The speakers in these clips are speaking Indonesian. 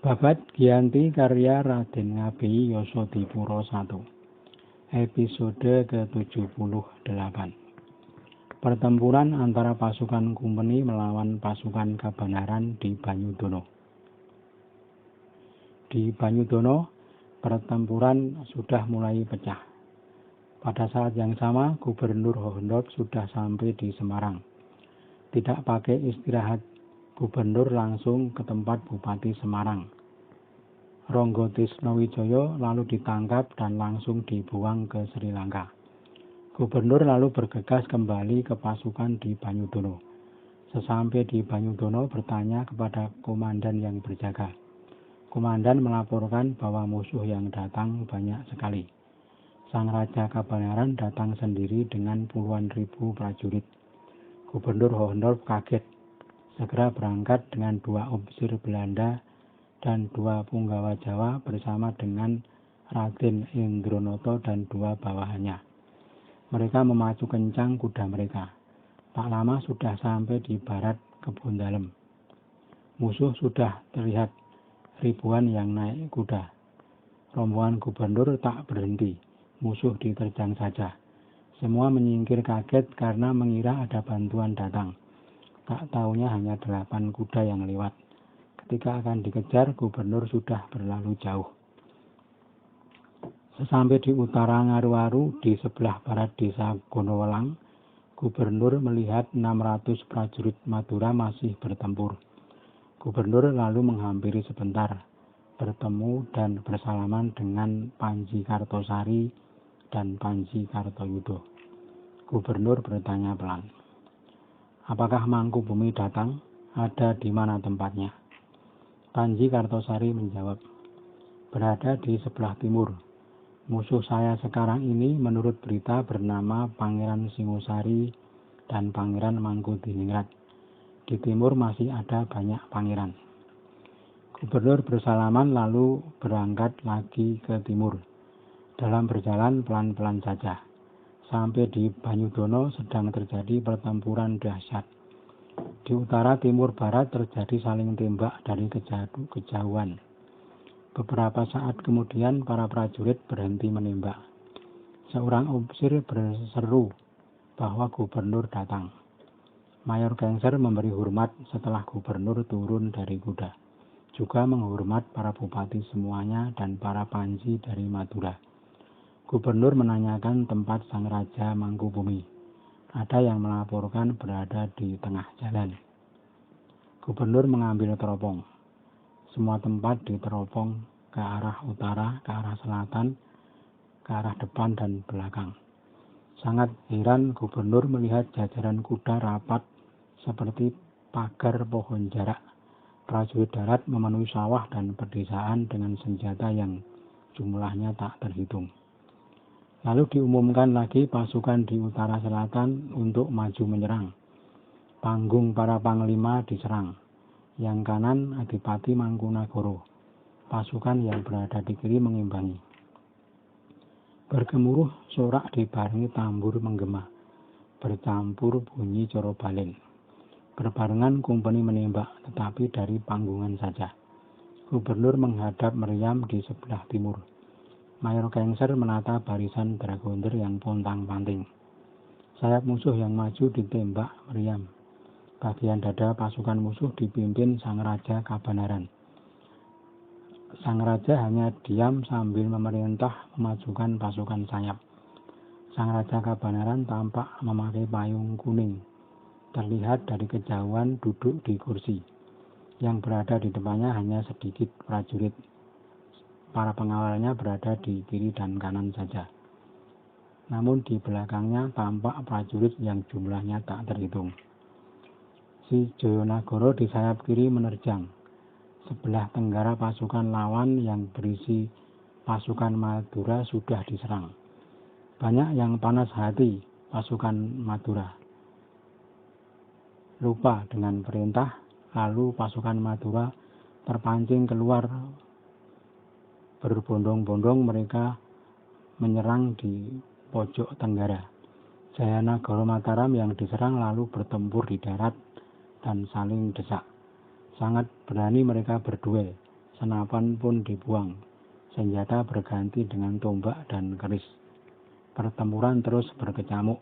Babad Giyanti karya Raden Ngabei Yasadipura I. Episode ke-78. Pertempuran antara pasukan Kumpeni melawan pasukan Kabanaran di Banyudono. Di Banyudono, pertempuran sudah mulai pecah. Pada saat yang sama, Gubernur Hohenlohe sudah sampai di Semarang. Tidak pakai istirahat, Gubernur langsung ke tempat Bupati Semarang, Ronggo Tisnowijaya, lalu ditangkap dan langsung dibuang ke Sri Lanka. Gubernur lalu bergegas kembali ke pasukan di Banyudono. Sesampai di Banyudono bertanya kepada komandan yang berjaga. Komandan melaporkan bahwa musuh yang datang banyak sekali. Sang Raja Kabanaran datang sendiri dengan puluhan ribu prajurit. Gubernur Hohenlohe kaget. Segera berangkat dengan 2 ofisir Belanda dan 2 punggawa Jawa bersama dengan Raden Indronoto dan 2 bawahannya. Mereka memacu kencang kuda mereka. Tak lama sudah sampai di barat Kebun Dalem. Musuh sudah terlihat, ribuan yang naik kuda. Rombongan gubernur tak berhenti, musuh diterjang saja. Semua menyingkir kaget karena mengira ada bantuan datang. Tak taunya hanya 8 kuda yang lewat. Ketika akan dikejar, gubernur sudah berlalu jauh. Sesampai di utara Ngaruaru, di sebelah barat desa Gonowelang, gubernur melihat 600 prajurit Madura masih bertempur. Gubernur lalu menghampiri sebentar, bertemu dan bersalaman dengan Panji Kartosari dan Panji Kartoyudo. Gubernur bertanya pelan, "Apakah Mangkubumi datang? Ada di mana tempatnya?" Panji Kartosari menjawab, "Berada di sebelah timur. Musuh saya sekarang ini menurut berita bernama Pangeran Singosari dan Pangeran Mangkudiningrat. Di timur masih ada banyak pangeran." Gubernur bersalaman lalu berangkat lagi ke timur. Dalam berjalan pelan-pelan saja. Sampai di Banyudono sedang terjadi pertempuran dahsyat. Di utara, timur, barat terjadi saling tembak dari kejauhan. Beberapa saat kemudian para prajurit berhenti menembak. Seorang ofisir berseru bahwa gubernur datang. Mayor Kengser memberi hormat setelah gubernur turun dari kuda. Juga menghormat para bupati semuanya dan para panji dari Madura. Gubernur menanyakan tempat sang Raja Mangkubumi. Ada yang melaporkan berada di tengah jalan. Gubernur mengambil teropong. Semua tempat diteropong ke arah utara, ke arah selatan, ke arah depan dan belakang. Sangat heran gubernur melihat jajaran kuda rapat seperti pagar pohon jarak. Prajurit darat memenuhi sawah dan pedesaan dengan senjata yang jumlahnya tak terhitung. Lalu diumumkan lagi pasukan di utara selatan untuk maju menyerang. Panggung para panglima diserang. Yang kanan Adipati Mangkunagara. Pasukan yang berada di kiri mengimbangi. Bergemuruh sorak dibarengi tambur menggema. Bercampur bunyi coro balen. Berbarengan Kumpeni menembak, tetapi dari panggungan saja. Gubernur menghadap meriam di sebelah timur. Mayor Kengser menata barisan dragonder yang pontang-panting. Sayap musuh yang maju ditembak meriam. Bagian dada pasukan musuh dipimpin Sang Raja Kabanaran. Sang Raja hanya diam sambil memerintah memajukan pasukan sayap. Sang Raja Kabanaran tampak memakai payung kuning. Terlihat dari kejauhan duduk di kursi. Yang berada di depannya hanya sedikit prajurit. Para pengawalnya berada di kiri dan kanan saja. Namun di belakangnya tampak prajurit yang jumlahnya tak terhitung. Si Joyonagoro di sayap kiri menerjang. Sebelah tenggara pasukan lawan yang berisi pasukan Madura sudah diserang. Banyak yang panas hati pasukan Madura. Lupa dengan perintah, lalu pasukan Madura terpancing keluar. Berbondong-bondong mereka menyerang di pojok tenggara. Jayanagara Mataram yang diserang lalu bertempur di darat dan saling desak. Sangat berani mereka berduel. senapan pun dibuang. Senjata berganti dengan tombak dan keris. Pertempuran terus berkecamuk.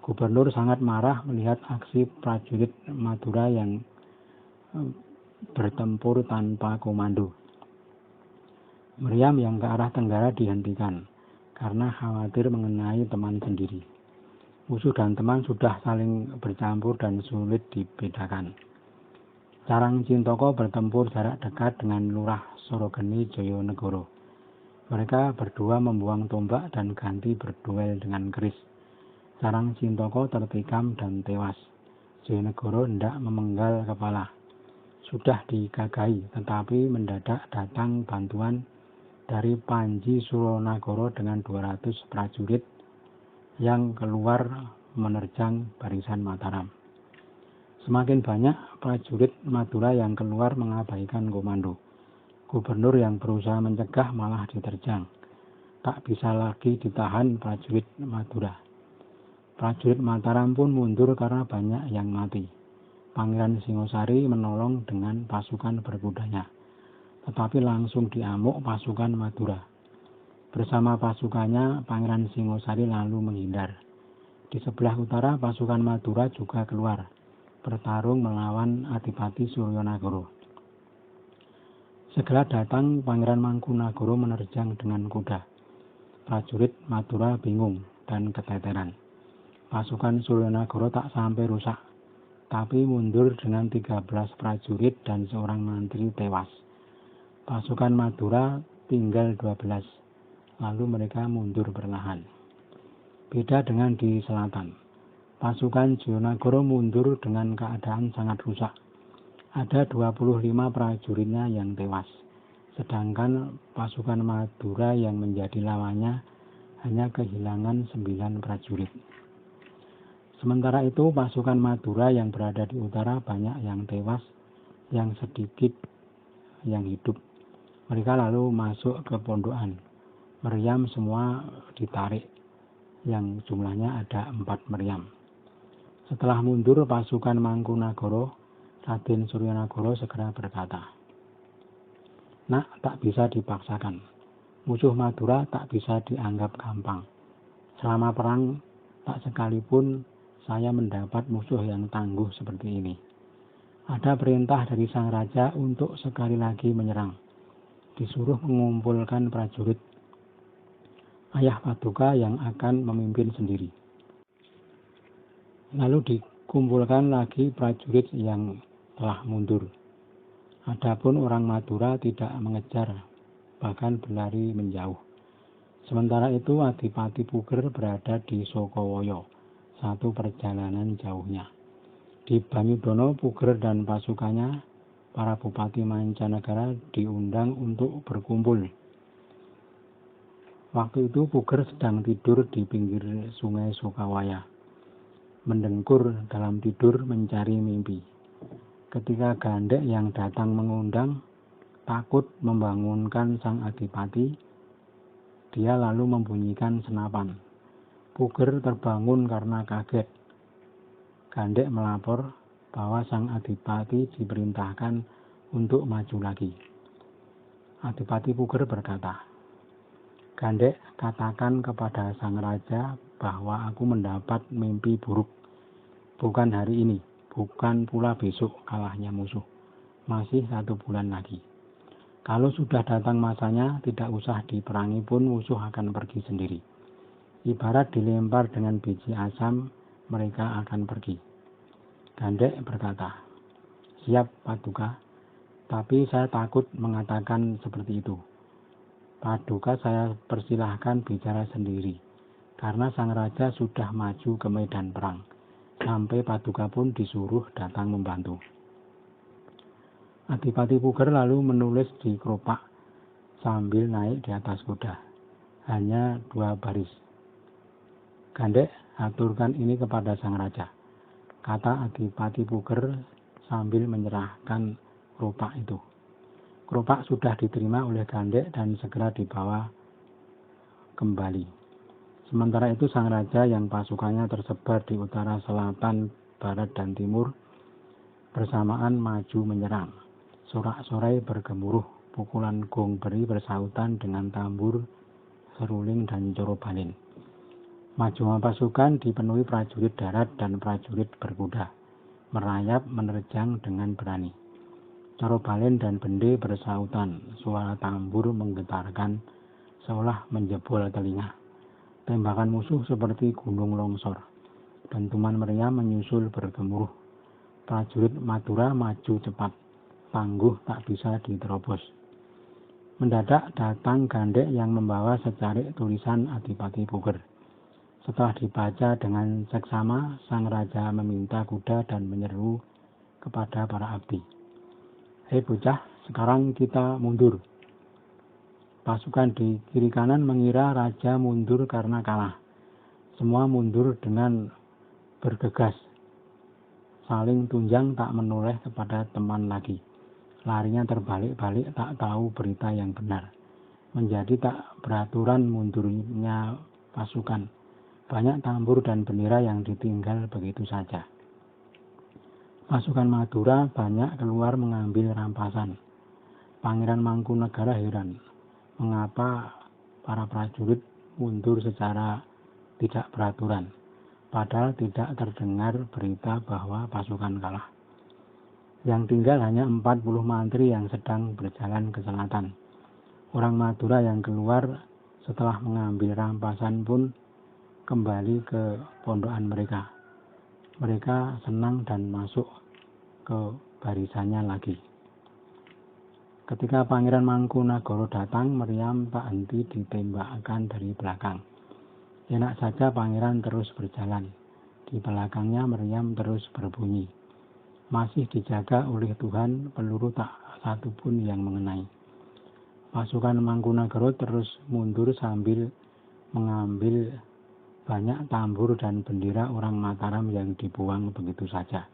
Gubernur sangat marah melihat aksi prajurit Madura yang bertempur tanpa komando. Meriam yang ke arah tenggara dihentikan karena khawatir mengenai teman sendiri. Musuh dan teman sudah saling bercampur dan sulit dibedakan. Carang Cintoko bertempur jarak dekat dengan Lurah Sorogeni Joyonegoro. Mereka berdua membuang tombak dan ganti berduel dengan keris. Carang Cintoko tertikam dan tewas. Joyonegoro hendak memenggal kepala. Sudah digagahi, tetapi mendadak datang bantuan dari Panji Suronagoro dengan 200 prajurit yang keluar menerjang barisan Mataram. Semakin banyak prajurit Madura yang keluar mengabaikan komando. Gubernur yang berusaha mencegah malah diterjang. Tak bisa lagi ditahan prajurit Madura. Prajurit Mataram pun mundur karena banyak yang mati. Pangeran Singosari menolong dengan pasukan berkudanya, tetapi langsung diamuk pasukan Madura. Bersama pasukannya, Pangeran Singosari lalu menghindar. Di sebelah utara, pasukan Madura juga keluar, bertarung melawan Adipati Suryonagoro. Segera datang Pangeran Mangkunagoro menerjang dengan kuda. Prajurit Madura bingung dan keteteran. Pasukan Suryonagoro tak sampai rusak, tapi mundur dengan 13 prajurit dan seorang mantri tewas. Pasukan Madura tinggal 12, lalu mereka mundur perlahan. Beda dengan di selatan. Pasukan Joyonagoro mundur dengan keadaan sangat rusak. Ada 25 prajuritnya yang tewas. Sedangkan pasukan Madura yang menjadi lawannya hanya kehilangan 9 prajurit. Sementara itu pasukan Madura yang berada di utara banyak yang tewas, yang sedikit yang hidup. Mereka lalu masuk ke pondokan. Meriam semua ditarik, yang jumlahnya ada 4 meriam. Setelah mundur pasukan Mangkunagoro, Raden Suryonagoro segera berkata, "Nak, tak bisa dipaksakan. Musuh Madura tak bisa dianggap gampang. Selama perang, tak sekalipun saya mendapat musuh yang tangguh seperti ini. Ada perintah dari sang raja untuk sekali lagi menyerang. Disuruh mengumpulkan prajurit. Ayah Paduka yang akan memimpin sendiri." Lalu dikumpulkan lagi prajurit yang telah mundur. Adapun orang Madura tidak mengejar, bahkan berlari menjauh. Sementara itu Adipati Puger berada di Sokowoyo, 1 perjalanan jauhnya. Di Banyudono, Puger dan pasukannya, para bupati mancanegara diundang untuk berkumpul. Waktu itu Puger sedang tidur di pinggir sungai Sokawaya, mendengkur dalam tidur mencari mimpi. Ketika Gandek yang datang mengundang, takut membangunkan sang adipati, dia lalu membunyikan senapan. Puger terbangun karena kaget. Gandek melapor bahwa sang adipati diperintahkan untuk maju lagi. Adipati Puger berkata, "Gandek, katakan kepada sang raja bahwa aku mendapat mimpi buruk. Bukan hari ini, bukan pula besok kalahnya musuh. Masih 1 bulan lagi. Kalau sudah datang masanya, tidak usah diperangi pun musuh akan pergi sendiri. Ibarat dilempar dengan biji asam, mereka akan pergi." Gandek berkata, "Siap, Paduka, tapi saya takut mengatakan seperti itu. Paduka saya persilahkan bicara sendiri, karena sang raja sudah maju ke medan perang. Sampai Paduka pun disuruh datang membantu." Adipati Puger lalu menulis di keropak sambil naik di atas kuda. Hanya 2 baris. "Gandek, aturkan ini kepada sang raja," kata Adipati Puger sambil menyerahkan keropak itu. Keropak sudah diterima oleh Gandek dan segera dibawa kembali. Sementara itu sang raja yang pasukannya tersebar di utara, selatan, barat, dan timur bersamaan maju menyerang. Sorak-sorai bergemuruh pukulan gong beri bersautan dengan tambur, seruling, dan coro balin. Maju pasukan dipenuhi prajurit darat dan prajurit berkuda, merayap menerjang dengan berani. Coro balin dan bende bersautan, suara tambur menggetarkan seolah menjebol telinga. Tembakan musuh seperti gunung longsor. Dentuman meriam menyusul bergemuruh. Prajurit Madura maju cepat, tangguh tak bisa diterobos. Mendadak datang gandek yang membawa secarik tulisan Adipati Puger. Setelah dibaca dengan seksama, sang raja meminta kuda dan menyeru kepada para abdi. Hei bocah, sekarang kita mundur. Pasukan di kiri kanan mengira raja mundur karena kalah. Semua mundur dengan bergegas. Saling tunjang tak menoleh kepada teman lagi. Larinya terbalik-balik tak tahu berita yang benar. Menjadi tak beraturan mundurnya pasukan. Banyak tambur dan bendera yang ditinggal begitu saja. Pasukan Madura banyak keluar mengambil rampasan. Pangeran Mangkunegara heran. Mengapa para prajurit mundur secara tidak beraturan, padahal tidak terdengar berita bahwa pasukan kalah. Yang tinggal hanya 40 mantri yang sedang berjalan ke selatan. Orang Madura yang keluar setelah mengambil rampasan pun kembali ke pondokan mereka. Mereka senang dan masuk ke barisannya lagi. Ketika Pangeran Mangkunagara datang, meriam tak henti ditembakkan dari belakang. Enak saja pangeran terus berjalan. Di belakangnya meriam terus berbunyi. Masih dijaga oleh Tuhan, peluru tak satu pun yang mengenai. Pasukan Mangkunagara terus mundur sambil mengambil banyak tambur dan bendera orang Mataram yang dibuang begitu saja.